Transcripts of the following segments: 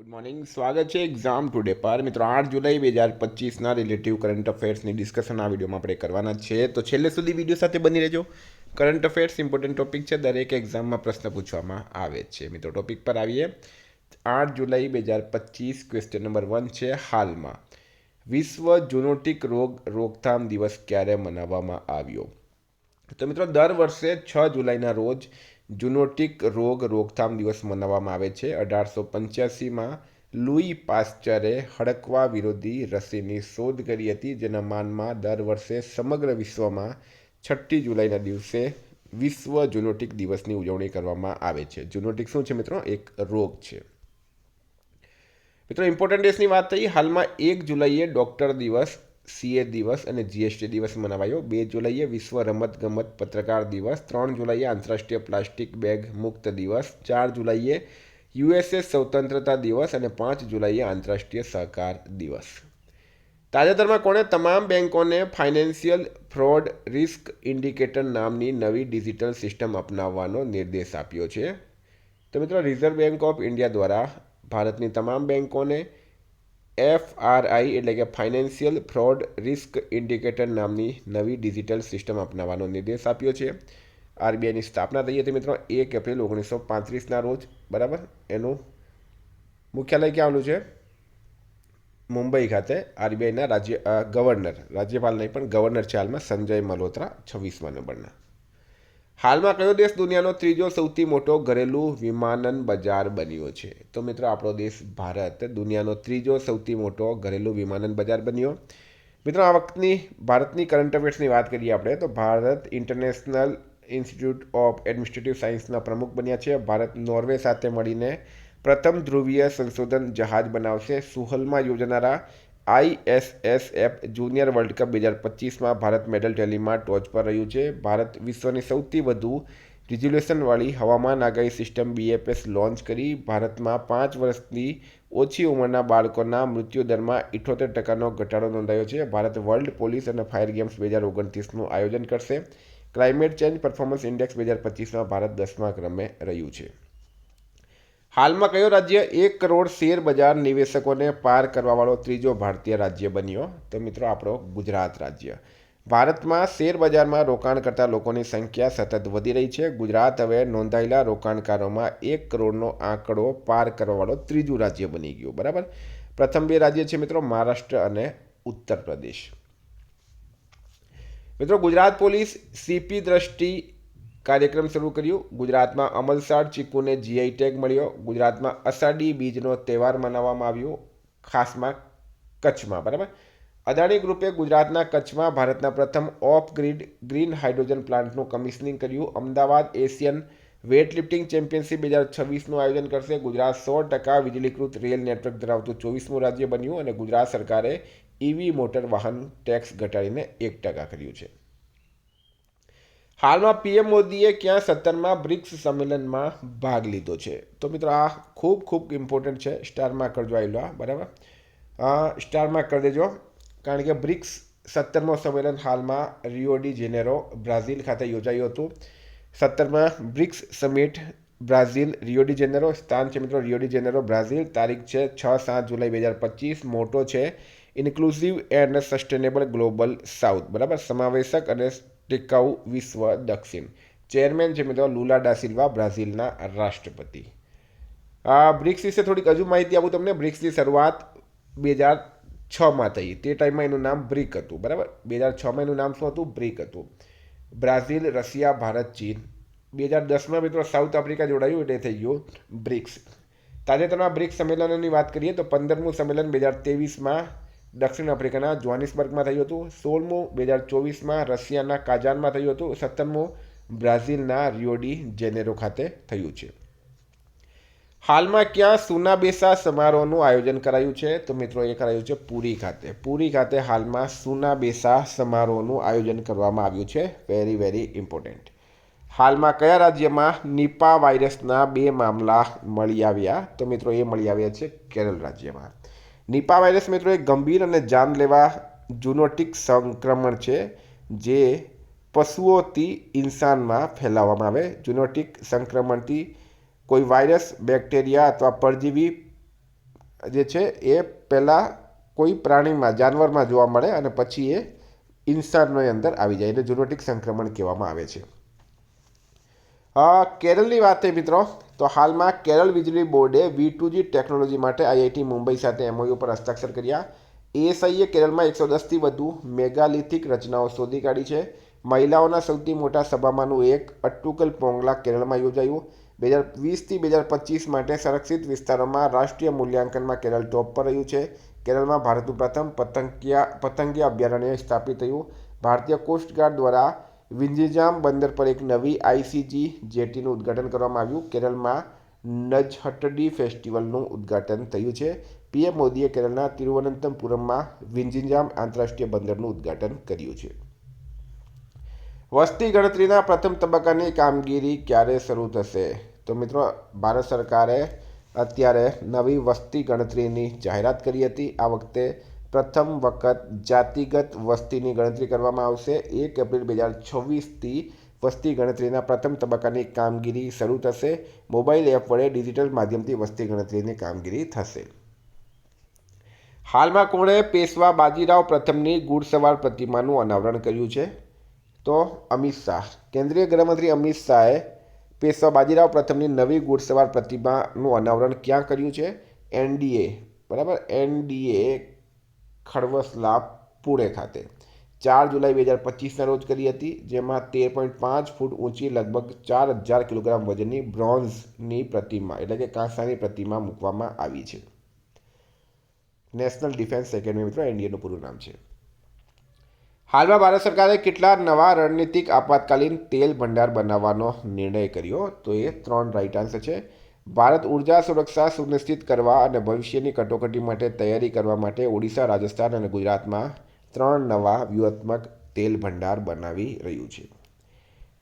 Good morning, સ્વાગત છે exam today પર. મિત્રો 8 જુલાઈ 2025ના રિલેટિવ કરંટ અફેર્સની ડિસ્કશન આ વિડીયોમાં આપણે કરવાના છે, તો છેલ્લે સુધી વિડીયો સાથે બની રહેજો. કરંટ અફેર્સ ઇમ્પોર્ટન્ટ ટોપિક છે, દરેક એક્ઝામમાં પ્રશ્ન પૂછવામાં આવે છે. મિત્રો ટોપિક પર આવીએ. 8 જુલાઈ 2025 ક્વેશ્ચન નંબર 1 છે. હાલમાં વિશ્વ ઝૂનોટિક રોગ રોકથામ દિવસ ક્યારે મનાવવામાં આવ્યો? તો મિત્રો દર વર્ષે 6 જુલાઈના રોજ ઝૂનોટિક રોગ રોકથામ દિવસ મનાવવામાં આવે છે. 1885માં લુઈ પાસ્ચરે હડકવા વિરોધી રસીની શોધ કરી હતી, જેના માનમાં દર વર્ષે સમગ્ર વિશ્વમાં 6 જુલાઈના દિવસે વિશ્વ ઝૂનોટિક દિવસની ઉજવણી કરવામાં આવે છે. ઝૂનોટિક શું છે મિત્રો? એક રોગ છે. મિત્રો ઇમ્પોર્ટન્ટ ડેટ્સની વાત થઈ. હાલમાં 1 જુલાઈએ ડૉક્ટર દિવસ, સીએ દિવસ અને જીએસટી દિવસ મનાવાયો. 2 જુલાઈએ વિશ્વ રમતગમત પત્રકાર દિવસ. 3 જુલાઈએ આંતરરાષ્ટ્રીય પ્લાસ્ટિક બેગ મુક્ત દિવસ. 4 જુલાઈએ યુએસએ સ્વતંત્રતા દિવસ અને 5 જુલાઈએ આંતરરાષ્ટ્રીય સહકાર દિવસ. તાજેતરમાં કોણે તમામ બેંકોને ફાઇનાન્શિયલ ફ્રોડ રિસ્ક ઇન્ડિકેટર નામની નવી ડિજિટલ સિસ્ટમ અપનાવવાનો નિર્દેશ આપ્યો છે? તો મિત્રો રિઝર્વ બેંક ઓફ ઇન્ડિયા દ્વારા ભારતની તમામ બેંકોને FRI એટલે કે ફાઇનાન્શિયલ ફ્રોડ રિસ્ક ઇન્ડિકેટર નામની નવી ડિજિટલ સિસ્ટમ અપનાવવાનો નિર્દેશ આપ્યો છે. આરબીઆઈની સ્થાપના થઈ હતી મિત્રો 1 એપ્રિલ 1935ના રોજ. બરાબર. એનું મુખ્યાલય ક્યાં આવેલું છે? મુંબઈ ખાતે. આરબીઆઈના રાજ્યપાલ નહીં પણ ગવર્નર છે હાલમાં સંજય મલ્હોત્રા, 26મા નંબરના. હાલમાં કયો દેશ દુનિયાનો ત્રીજો સૌથી મોટો ઘરેલું વિમાનન બજાર બન્યો છે? તો મિત્રો આપણો દેશ ભારત દુનિયાનો ત્રીજો સૌથી મોટો ઘરેલું વિમાનન બજાર બન્યો. મિત્રો આ વખતની ભારતની કરંટ અફેર્સની વાત કરીએ આપણે તો Bharat international institute of administrative સાયન્સના પ્રમુખ બન્યા છે. ભારત નોર્વે સાથે મળીને પ્રથમ ધ્રુવીય સંશોધન જહાજ બનાવશે. સુહલમાં યોજાનારા ISSF જુનિયર વર્લ્ડ કપ 2025માં ભારત મેડલ ટેલીમાં ટોચ પર રહ્યું છે. ભારત વિશ્વની સૌથી વધુ રિઝોલ્યુશનવાળી હવામાન આગાહી સિસ્ટમ BFS લોન્ચ કરી. ભારતમાં 5 વર્ષની ઓછી ઉંમરના બાળકોના મૃત્યુદરમાં 78%નો ઘટાડો નોંધાયો છે. ભારત વર્લ્ડ પોલીસ અને ફાયર ગેમ્સ 2029નું આયોજન કરશે. ક્લાઇમેટ ચેન્જ પરફોર્મન્સ ઇન્ડેક્સ 2025માં ભારત 10મા ક્રમે રહ્યું છે. હાલમાં કયો રાજ્ય 1 કરોડ શેર બજાર નિવેશકોને પાર કરવાવાળો ત્રીજો ભારતીય રાજ્ય બન્યો? તો મિત્રો આપણો ગુજરાત રાજ્ય. ભારતમાં શેર બજારમાં રોકાણ કરતા લોકોની સંખ્યા સતત વધી રહી છે. ગુજરાત હવે નોંધાયેલા રોકાણકારોમાં 1 કરોડનો આંકડો પાર કરવાવાળો ત્રીજું રાજ્ય બની ગયું. બરાબર. પ્રથમ 2 રાજ્ય છે મિત્રો મહારાષ્ટ્ર અને ઉત્તર પ્રદેશ. મિત્રો ગુજરાત પોલીસ CP દ્રષ્ટિ કાર્યક્રમ શરૂ કર્યું. ગુજરાતમાં અમલસાડ ચીકુને GI ટેગ મળ્યો. ગુજરાતમાં અષાઢી બીજનો તહેવાર મનાવવામાં આવ્યો, ખાસમાં કચ્છમાં. બરાબર. અદાણી ગ્રુપે ગુજરાતના કચ્છમાં ભારતના પ્રથમ ઓફ ગ્રીડ ગ્રીન હાઇડ્રોજન પ્લાન્ટનું કમિશનિંગ કર્યું. અમદાવાદ એશિયન વેઇટલિફ્ટિંગ ચેમ્પિયનશિપ 2026નું આયોજન કરશે. ગુજરાત 100% વીજળીકૃત રેલ નેટવર્ક ધરાવતું 24મું રાજ્ય બન્યું અને ગુજરાત સરકારે EV મોટર વાહન ટેક્સ ઘટાડીને 1% કર્યું છે. હાલમાં PM મોદીએ ક્યાં 17મા બ્રિક્સ સંમેલનમાં ભાગ લીધો છે? તો મિત્રો આ ખૂબ ઇમ્પોર્ટન્ટ છે. સ્ટારમાં કરજો આવેલો. બરાબર. સ્ટારમાં કરી દેજો, કારણ કે બ્રિક્સ 17મો સંમેલન હાલમાં રિયો ડી જેનેરો બ્રાઝિલ ખાતે યોજાયું હતું. 17મા BRICS summit Brazil Rio de Janeiro. સ્થાન છે મિત્રો રિયો ડી જેનેરો બ્રાઝિલ. તારીખ છે 6-7 જુલાઈ 2025. મોટો છે inclusive and sustainable global south. બરાબર. સમાવેશક અને ટિકાઉ વિશ્વ દક્ષિણ. ચેરમેન છે મિત્રો લુલા ડા સિલ્વા, બ્રાઝિલના રાષ્ટ્રપતિ. બ્રિક્સ વિશે થોડીક હજુ માહિતી આપું તમને. બ્રિક્સની શરૂઆત 2006માં થઈ. તે ટાઈમમાં એનું નામ બ્રિક હતું. બરાબર. 2006માં એનું નામ શું હતું? બ્રિક હતું. બ્રાઝિલ, રશિયા, ભારત, ચીન. 2010માં મિત્રો સાઉથ આફ્રિકા જોડાયું એટલે થઈ ગયું બ્રિક્સ. તાજેતરમાં બ્રિક્સ સંમેલનોની વાત કરીએ તો 15મું સંમેલન 2023માં દક્ષિણ આફ્રિકાના જોહાનિસબર્ગમાં થયું હતું. 16મું 2024માં રશિયાના કાઝાનમાં થયું હતું. 17મું બ્રાઝિલના રિયો ડી જેનેરો ખાતે થયું છે. હાલમાં ક્યાં સુનાબેસા સમારોહનું આયોજન કરાયું છે? તો મિત્રો એ કરાયું છે પુરી ખાતે. પુરી ખાતે હાલમાં સુનાબેસા સમારોહનું આયોજન કરવામાં આવ્યું છે. Very important. હાલમાં કયા રાજ્યમાં નિપા વાયરસના 2 મામલા મળી આવ્યા? તો મિત્રો એ મળી આવ્યા છે કેરળ રાજ્યમાં. નિપા વાયરસ મિત્રો એક ગંભીર અને જાનલેવા ઝૂનોટિક સંક્રમણ છે જે પશુઓથી ઇન્સાનમાં ફેલાવવામાં આવે. ઝૂનોટિક સંક્રમણથી કોઈ વાયરસ, બેક્ટેરિયા અથવા પરજીવી જે છે એ પહેલાં કોઈ પ્રાણીમાં જાનવરમાં જોવા મળે અને પછી એ ઇન્સાનની અંદર આવી જાય એટલે ઝૂનોટિક સંક્રમણ કહેવામાં આવે છે. કેરળની વાત થઈ મિત્રો, તો હાલમાં કેરળ વીજળી બોર્ડે V2G ટેકનોલોજી માટે IIT મુંબઈ સાથે MOU પર હસ્તાક્ષર કર્યા. ASIએ કેરળમાં 110થી વધુ મેગાલિથિક રચનાઓ શોધી કાઢી છે. મહિલાઓના સૌથી મોટા સભામાંનું એક અટ્ટુકલ પોંગલા કેરળમાં યોજાયું. 2020થી 2025 માટે સંરક્ષિત વિસ્તારોમાં રાષ્ટ્રીય મૂલ્યાંકનમાં કેરળ ટોપ પર રહ્યું છે. કેરળમાં ભારતનું પ્રથમ પતંગિયા અભયારણ્ય સ્થાપિત થયું. ભારતીય કોસ્ટગાર્ડ દ્વારા વિંઝિજામ બંદર પર એક નવી ICG જેટીનું ઉદ્ઘાટન કરવામાં આવ્યું. કેરળમાં નજહટ્ટી ફેસ્ટિવલનું ઉદ્ઘાટન થયું છે. PM મોદીએ કેરળના તિરુવનંતપુરમમાં વિંઝિજામ આંતરરાષ્ટ્રીય બંદરનું ઉદ્ઘાટન કર્યું છે. વસ્તી ગણતરીના પ્રથમ તબક્કાની કામગીરી ક્યારે શરૂ થશે? તો મિત્રો, ભારત સરકારે અત્યારે નવી વસ્તી ગણતરીની જાહેરાત કરી હતી. આ વખતે પ્રથમ વખત જાતિગત વસ્તીની ગણતરી કરવામાં આવશે. 1 એપ્રિલ 2026થી વસ્તી ગણતરીના પ્રથમ તબક્કાની કામગીરી શરૂ થશે. મોબાઈલ એપ વડે ડિજિટલ માધ્યમથી વસ્તી ગણતરીની કામગીરી થશે. હાલમાં કોણે પેશવા બાજીરાવ પ્રથમની ઘુડસવાર પ્રતિમાનું અનાવરણ કર્યું છે? તો અમિત શાહ. કેન્દ્રીય ગૃહમંત્રી અમિત શાહે પેશવા બાજીરાવ પ્રથમની નવી ઘુડસવાર પ્રતિમાનું અનાવરણ ક્યાં કર્યું છે? NDA, બરાબર, NDA ખડવસલા, પુણે ખાતે 4 જુલાઈ 2025ના રોજ કરી હતી. જેમાં 13.5 ફૂટ ઊંચી લગભગ 4000 કિલોગ્રામ વજનની બ્રોન્ઝની પ્રતિમા એટલે કે કાંસાની પ્રતિમા મૂકવામાં આવી છે. નેશનલ ડિફેન્સ એકેડમી મિત્રો NDAનું પૂરું નામ છે. હાલમાં ભારત સરકારે કેટલા નવા રણનીતિક આપાતકાલીન તેલ ભંડાર બનાવવાનો નિર્ણય કર્યો? તો એ 3 રાઈટ આન્સર છે. ભારત ઉર્જા સુરક્ષા સુનિશ્ચિત કરવા અને ભવિષ્યની કટોકટી માટે તૈયારી કરવા માટે ઓડિશા, રાજસ્થાન અને ગુજરાતમાં 3 નવા વ્યૂહાત્મક તેલ ભંડાર બનાવી રહ્યું છે.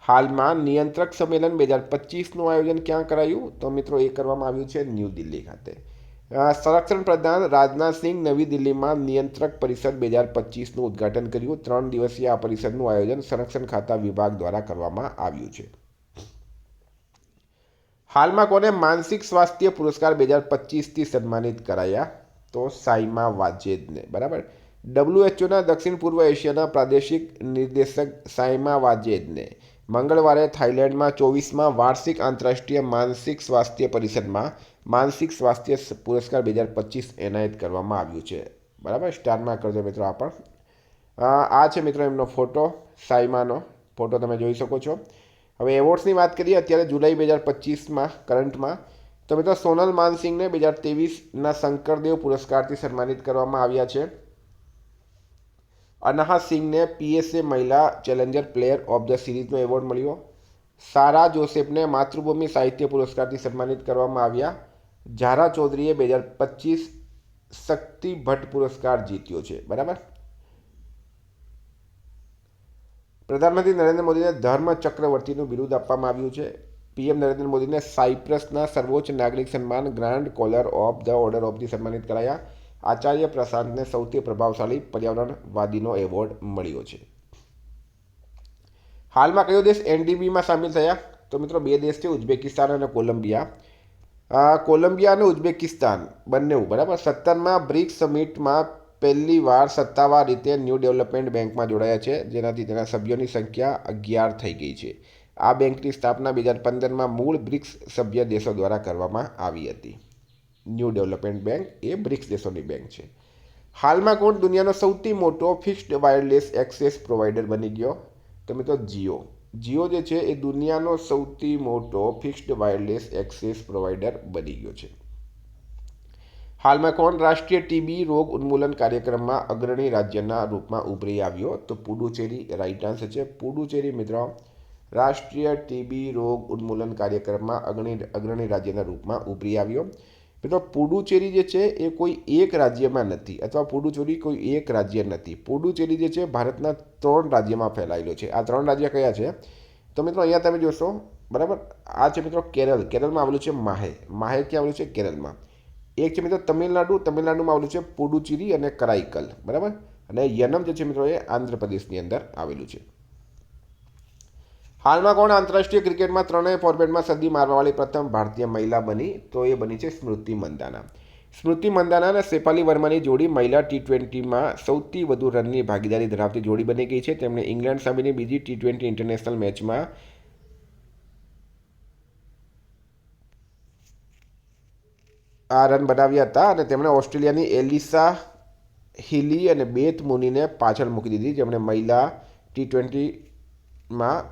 હાલમાં નિયંત્રક સંમેલન 2025નું આયોજન ક્યાં કરાયું? તો મિત્રો એ કરવામાં આવ્યું છે ન્યૂ દિલ્હી ખાતે. સંરક્ષણ પ્રધાન રાજનાથસિંહ નવી દિલ્હીમાં નિયંત્રક પરિષદ 2025નું ઉદ્ઘાટન કર્યું. 3 દિવસીય આ પરિષદનું આયોજન સંરક્ષણ ખાતા વિભાગ દ્વારા કરવામાં આવ્યું છે. હાલમાં કોને માનસિક સ્વાસ્થ્ય પુરસ્કાર 2025થી સન્માનિત કરાયા? તો સાયમા વાજેદને, બરાબર. WHOના દક્ષિણ પૂર્વ એશિયાના પ્રાદેશિક નિર્દેશક સાયમા વાજેદને મંગળવારે થાઇલેન્ડમાં 24મા વાર્ષિક આંતરરાષ્ટ્રીય માનસિક સ્વાસ્થ્ય પરિષદમાં માનસિક સ્વાસ્થ્ય પુરસ્કાર 2025 એનાયત કરવામાં આવ્યું છે. બરાબર, સ્ટારમાં કરજો મિત્રો. આ પણ આ છે મિત્રો એમનો ફોટો, સાયમાનો ફોટો તમે જોઈ શકો છો. હવે એવોર્ડ્સની વાત કરીએ અત્યારે જુલાઈ 2025માં કરંટમાં, તો મિત્રો સોનલ માનસિંહને 2023ના શંકરદેવ પુરસ્કારથી સન્માનિત કરવામાં આવ્યા છે. અનહા સિંહને PSA મહિલા ચેલેન્જર પ્લેયર ઓફ ધ સિરીઝનો એવોર્ડ મળ્યો. સારા જોસેફને માતૃભૂમિ સાહિત્ય પુરસ્કારથી સન્માનિત કરવામાં આવ્યા. ઝારા ચૌધરીએ 2025 શક્તિ ભટ્ટ પુરસ્કાર જીત્યો છે. બરાબર. પ્રધાનમંત્રી નરેન્દ્ર મોદીને ધર્મ ચક્રવર્તીનું બિરુદ આપવામાં આવ્યું છે. PM નરેન્દ્ર મોદીને સાયપ્રસના સર્વોચ્ચ નાગરિક સન્માન grand collar of the order ઓફથી સન્માનિત કરાયા. આચાર્ય પ્રશાંતને સૌથી પ્રભાવશાળી પર્યાવરણવાદીનો એવોર્ડ મળ્યો છે. હાલમાં કયો દેશ NDBમાં સામેલ થયા? તો મિત્રો 2 દેશ છે, ઉઝબેકિસ્તાન અને કોલંબિયા. કોલંબિયા અને ઉઝબેકિસ્તાન બંને, બરાબર, 17મા બ્રિક્સ સમિટમાં પહેલીવાર સત્તાવાર રીતે ન્યૂ ડેવલપમેન્ટ બેંકમાં જોડાયા છે, જેનાથી તેના સભ્યોની સંખ્યા 11 થઈ ગઈ છે. આ બેંકની સ્થાપના 2015માં મૂળ બ્રિક્સ સભ્ય દેશો દ્વારા કરવામાં આવી હતી. ન્યૂ ડેવલપમેન્ટ બેંક એ બ્રિક્સ દેશોની બેંક છે. હાલમાં કોણ દુનિયાનો સૌથી મોટો ફિક્સ્ડ વાયરલેસ એક્સેસ પ્રોવાઈડર બની ગયો? તો મિત્રો જીઓ. જીઓ જે છે એ દુનિયાનો સૌથી મોટો ફિક્સ્ડ વાયરલેસ એક્સેસ પ્રોવાઈડર બની ગયો છે. હાલમાં કોણ રાષ્ટ્રીય TB રોગ ઉન્મૂલન કાર્યક્રમમાં અગ્રણી રાજ્યના રૂપમાં ઉભરી આવ્યો? તો પુડુચેરી રાઈટ આન્સર છે. પુડુચેરી મિત્રો રાષ્ટ્રીય TB રોગ ઉન્મૂલન કાર્યક્રમમાં અગ્રણી રાજ્યના રૂપમાં ઉભરી આવ્યો. મિત્રો પુડુચેરી જે છે એ કોઈ એક રાજ્યમાં નથી, અથવા પુડુચેરી કોઈ એક રાજ્ય નથી. પુડુચેરી જે છે ભારતના 3 રાજ્યમાં ફેલાયેલો છે. આ 3 રાજ્ય કયા છે? તો મિત્રો અહીંયા તમે જોશો, બરાબર, આ છે મિત્રો કેરળ. કેરળમાં આવેલું છે માહે. માહે ક્યાં આવેલું છે? કેરળમાં. એક છે મિત્રો તમિલનાડુ. તમિલનાડુમાં આવેલું છે પુડુચેરી અને કરાઈકલ, બરાબર. અને યનમ જે છે મિત્રો એ આંધ્રપ્રદેશની અંદર આવેલું છે. હાલમાં કોણ આંતરરાષ્ટ્રીય ક્રિકેટમાં 3 ફોર્મેટમાં સદી મારવાવાળી પ્રથમ ભારતીય મહિલા બની? તો એ બની છે સ્મૃતિ મંદાના. સ્મૃતિ મંદાના અને શેફાલી વર્માની જોડી મહિલા T20માં સૌથી વધુ રનની ભાગીદારી ધરાવતી જોડી બની ગઈ છે. તેમણે ઇંગ્લેન્ડ સામેની બીજી T20 ઇન્ટરનેશનલ મેચમાં આ રન બનાવ્યા હતા અને તેમણે ઓસ્ટ્રેલિયાની એલિસા હિલી અને બેથ મુનીને પાછળ મૂકી દીધી, જેમણે મહિલા T20માં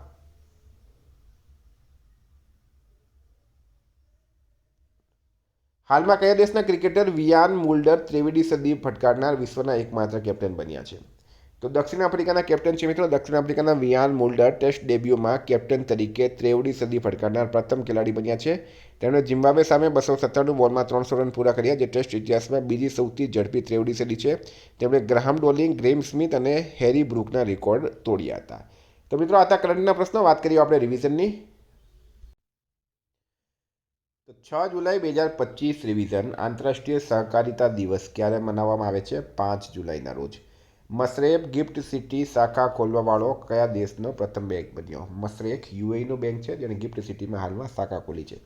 હાલમાં કયા દેશના ક્રિકેટર વિયાન મુલ્ડર ત્રેવીડી સદી ફટકારનાર વિશ્વના એકમાત્ર કેપ્ટન બન્યા છે? તો દક્ષિણ આફ્રિકાના કેપ્ટન છે મિત્રો. દક્ષિણ આફ્રિકાના વિયાન મુલ્ડર ટેસ્ટ ડેબ્યુમાં કેપ્ટન તરીકે ત્રેવીડી સદી ફટકારનાર પ્રથમ ખેલાડી બન્યા છે. તેમણે ઝિમ્બાબ્વે સામે 297 બોલમાં 300 રન પૂરા કર્યા, જે ટેસ્ટ ઇતિહાસમાં બીજી સૌથી ઝડપી ત્રેવીડી સદી છે. તેમણે ગ્રાહમ ડોલિંગ, ગ્રેમ સ્મિથ અને હેરી બ્રુકના રેકોર્ડ તોડ્યા હતા. તો મિત્રો આ હતા કરંટના પ્રશ્નો. વાત કરીએ આપણે રિવિઝનની. તો 6 જુલાઈ 2025 રિવિઝન. આંતરરાષ્ટ્રીય સહકારિતા દિવસ ક્યારે મનાવવામાં આવે છે? 5 જુલાઈના રોજ. મસરેફ ગિફ્ટ સિટી શાખા ખોલવાવાળો કયા દેશનો પ્રથમ બેંક બન્યો? મસરેફ યુએઈનો બેંક છે, જેણે ગિફ્ટ સિટીમાં હાલમાં શાખા ખોલી છે.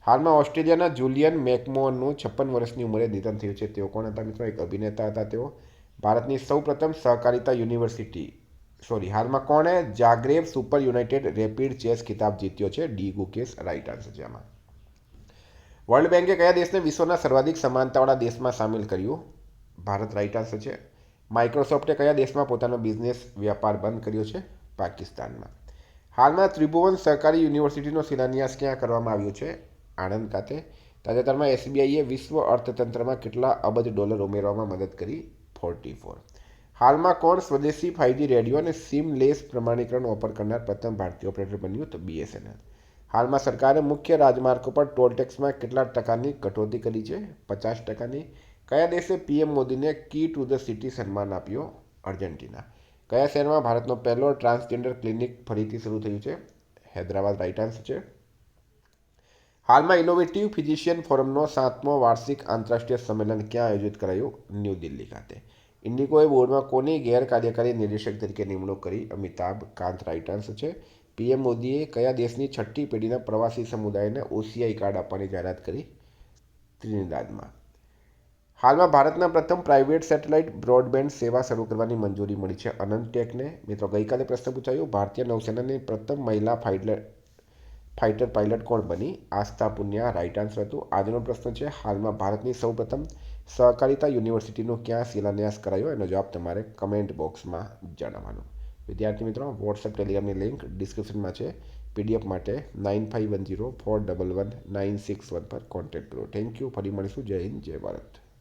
હાલમાં ઓસ્ટ્રેલિયાના જુલિયન મેકમોહનનું 56 વર્ષની ઉંમરે નિધન થયું છે. તેઓ કોણ હતા મિત્રો? એક અભિનેતા હતા તેઓ. ભારતની સૌપ્રથમ સહકારિતા યુનિવર્સિટી હાલમાં કોણે જાગ્રેબ સુપર યુનાઇટેડ રેપિડ ચેસ ખિતાબ જીત્યો છે? ડી ગુકેશ રાઇટ આન્સર છે આમાં. વર્લ્ડ બેંકે કયા દેશને વિશ્વના સર્વાધિક સમાનતાવાળા દેશમાં સામેલ કર્યું? ભારત રાઇટ આન્સર છે. માઇક્રોસોફ્ટે કયા દેશમાં પોતાનો બિઝનેસ વ્યાપાર બંધ કર્યો છે? પાકિસ્તાનમાં. હાલમાં ત્રિભુવન સહકારી યુનિવર્સિટીનો શિલાન્યાસ ક્યાં કરવામાં આવ્યો છે? આણંદ ખાતે. તાજેતરમાં એસબીઆઈએ વિશ્વ અર્થતંત્રમાં કેટલા અબજ ડોલર ઉમેરવામાં મદદ કરી? 44. હાલમાં કોણ સ્વદેશી 5G રેડિયો અને સિમ-લેસ પ્રમાણીકરણ ઓફર કરનાર પ્રથમ ભારતીય ઓપરેટર બન્યું? તો BSNL. હાલમાં સરકારે મુખ્ય રાજમાર્ગો પર ટોલ ટેક્સમાં કેટલા ટકાની કટોતી કરી છે? 50%. કયા દેશે પીએમ મોદીને કી ટુ ધ સિટી સન્માન આપ્યો? અર્જેન્ટિના. કયા શહેરમાં ભારતનો પહેલો ટ્રાન્સજેન્ડર ક્લિનિક ફરીથી શરૂ થયું છે? હૈદરાબાદ રાઇટ આન્સર છે. હાલમાં ઇનોવેટિવ ફિઝિશિયન ફોરમનો 7મો વાર્ષિક આંતરરાષ્ટ્રીય સંમેલન ક્યાં આયોજિત કરાયું? ન્યૂ દિલ્હી ખાતે. ઇન્ડિગોએ બોર્ડમાં કોની ગેરકાર્યકારી નિર્દેશક તરીકે નિમણૂક કરી? અમિતાભ કાંત રાઇટ આન્સર છે. પીએમ મોદીએ કયા દેશની 6ઠ્ઠી પેઢીના પ્રવાસી સમુદાયને OCI કાર્ડ આપવાની જાહેરાત કરી? ત્રિનિદાદમાં. હાલમાં ભારતના પ્રથમ પ્રાઇવેટ સેટેલાઇટ બ્રોડબેન્ડ સેવા શરૂ કરવાની મંજૂરી મળી છે અનંતટેકને. મિત્રો ગઈકાલે પ્રશ્ન પૂછાયો, ભારતીય નૌસેનાની પ્રથમ મહિલા ફાઇટર પાયલટ કોણ બની? આસ્થા પુન્યા રાઇટ આન્સર હતું. આજનો પ્રશ્ન છે, હાલમાં ભારતની સૌપ્રથમ સહકારિતા યુનિવર્સિટીનો ક્યાં શિલાન્યાસ કરાયો? એનો જવાબ તમારે કમેન્ટ બોક્સમાં જણાવવાનો. વિદ્યાર્થી મિત્રો, વોટ્સએપ ટેલિગ્રામની લિંક ડિસ્ક્રિપ્શનમાં છે. PDF માટે 9510411961 પર કોન્ટેક્ટ કરો. Thank you. ફરી મળીશું. જય હિન્દ, જય ભારત.